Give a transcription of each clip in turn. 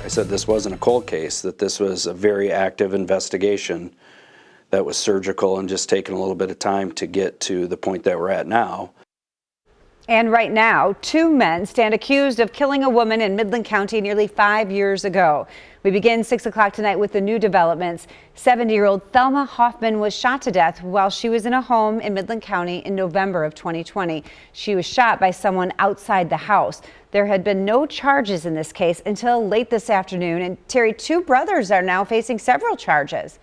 I said this wasn't a cold case, that this was a very active investigation that was surgical and just taking a little bit of time to get to the point that we're at now. And right now, 2 men stand accused of killing a woman in Midland County nearly 5 years ago. We begin 6 o'clock tonight with the new developments. 70-year-old Thelma Hoffman was shot to death while she was in a home in Midland County in November of 2020. She was shot by someone outside the house. There had been no charges in this case until late this afternoon. And Terry, 2 brothers are now facing several charges.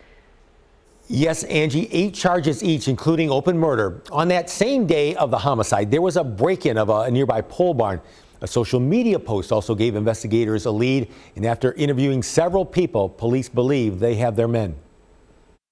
Yes, Angie, 8 charges each, including open murder. On that same day of the homicide, there was a break-in of a nearby pole barn. A social media post also gave investigators a lead, and after interviewing several people, police believe they have their men.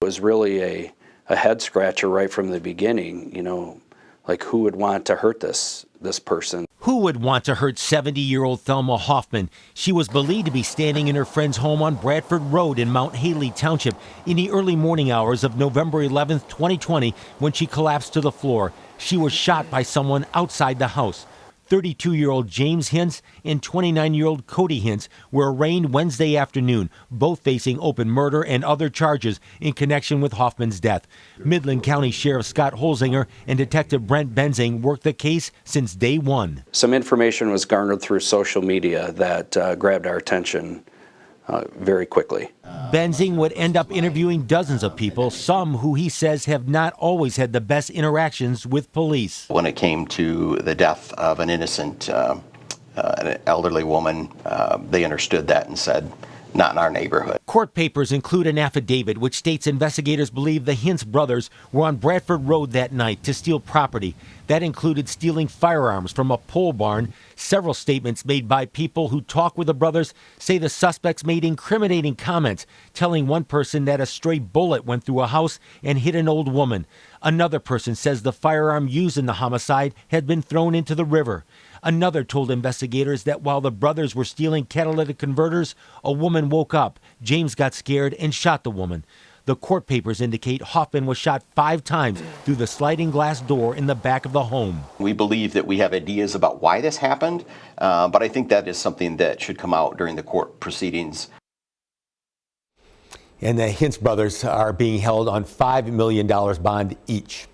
It was really a head scratcher right from the beginning, you know, like who would want to hurt this person? Who would want to hurt 70-year-old Thelma Hoffman? She was believed to be standing in her friend's home on Bradford Road in Mount Haley Township in the early morning hours of November 11th, 2020, when she collapsed to the floor. She was shot by someone outside the house. 32-year-old James Hintz and 29-year-old Cody Hintz were arraigned Wednesday afternoon, both facing open murder and other charges in connection with Hoffman's death. Midland County Sheriff Scott Holzinger and Detective Brent Benzing worked the case since day one. Some information was garnered through social media that grabbed our attention very quickly. Benzing would end up interviewing dozens of people, some who he says have not always had the best interactions with police. When it came to the death of an innocent, an elderly woman, they understood that and said, not in our neighborhood. Court papers include an affidavit which states investigators believe the Hintz brothers were on Bradford Road that night to steal property. That included stealing firearms from a pole barn. Several statements made by people who talk with the brothers say the suspects made incriminating comments, telling one person that a stray bullet went through a house and hit an old woman. Another person says the firearm used in the homicide had been thrown into the river. Another told investigators that while the brothers were stealing catalytic converters, a woman woke up. James got scared and shot the woman. The court papers indicate Hoffman was shot 5 times through the sliding glass door in the back of the home. We believe that we have ideas about why this happened, but I think that is something that should come out during the court proceedings. And the Hintz brothers are being held on $5 million bond each.